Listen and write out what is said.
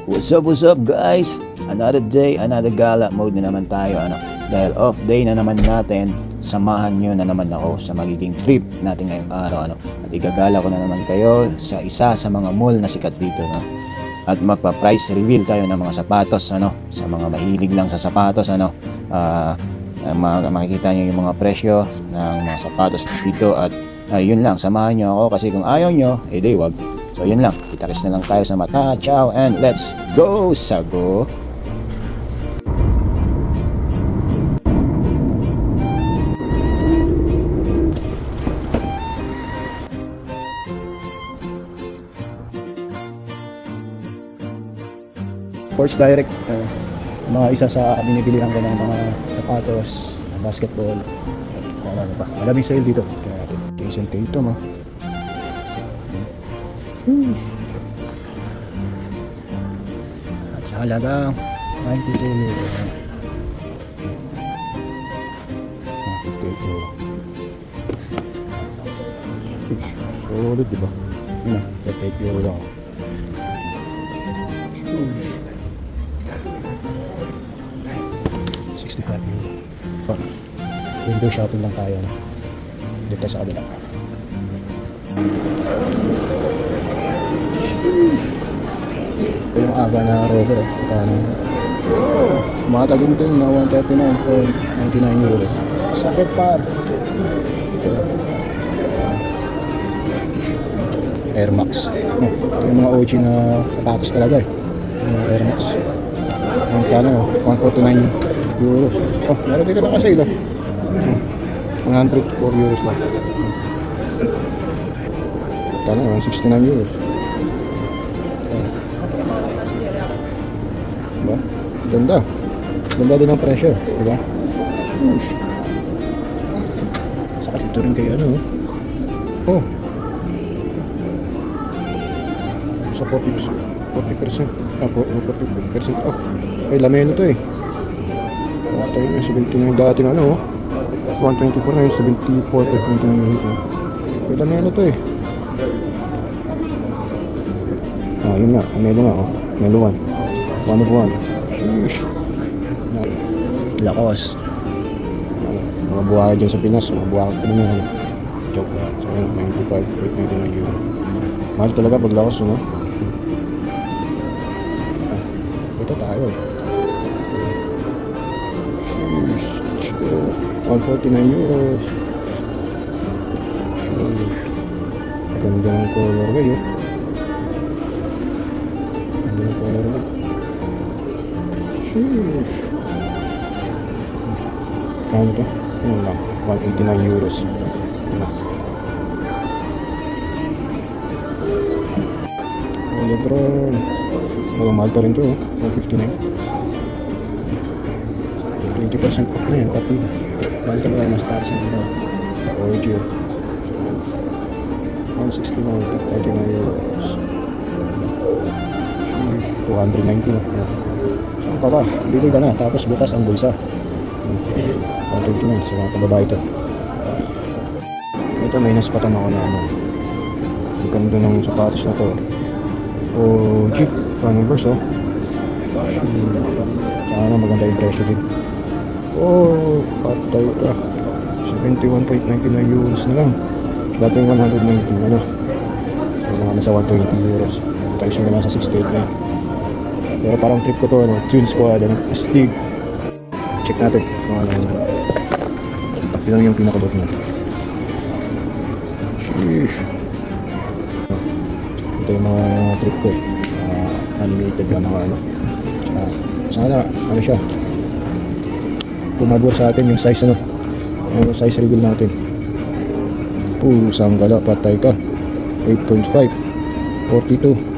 What's up guys? Another day, another gala mode na naman tayo Dahil off day na naman natin, samahan nyo na naman ako sa magiging trip natin ngayong araw At igagala ko na naman kayo sa isa sa mga mall na sikat dito At magpa-price reveal tayo ng mga sapatos sa mga mahilig lang sa sapatos makikita nyo yung mga presyo ng mga sapatos dito at yun lang, samahan nyo ako kasi kung ayaw nyo, di wag. So yun lang, kita-kits na lang tayo sa mata. Ciao and let's go, Sago! Sports Direct, mga isa sa binibilihan ko ng mga sapatos, basketball, ano pa. Maraming sale dito. Kaya natin, Jason Tatum At sa halagang 92 euro. 58 euro. Solid, diba? Yun na, 58 euro lang. 65 euro. Window shopping lang tayo dito sa kabila. Ito yung aga na rover mataginting na 139.99 euro. Sakit pa. Air Max. Ito yung mga OG na sapatos talaga Air Max. Ang kano 149 euros. Meron dito na kasi 104 euros lang. Kano 169 euros. Diba? Ganda. Ganda din ang presyo, diba? Saka ito rin kayo sa 40% 40% off. Ay, lameno to Ito yung 79 dating 124 na 74 per 29 minutes Ay, lameno to yun nga, melo nga melo 1 of 1 sheesh Lacoste mga buhay dyan sa Pinas mga buhay ko naman joke lang so 95.99 euro mahal talaga pag Lacoste ito tayo 149 euros ganda ng colorway ganda ng colorway kano to? Ano lang 189 euros Lebron mahal pa rin to 159 20% off na yan pati mahal ka ba mas para sa OG 169 euros 290 saan ka ba? Bili ka na tapos butas ang bulsa 129 sa mga kababae ito may naspatan ako na ang ganda ng sapatos na to OG Converse sana maganda yung presyo din patay ka 71.99 euros na lang dating 190 so mga nasa 120 euros presyo na lang sa 68 na pero parang trip ko to June Squad Astig check natin kung ano yun yung pinakabot mo sheesh ito yung mga trip ko animated na mga sana siya pumabor sa atin yung size yung size reveal natin sanggala patay ka 8.5 42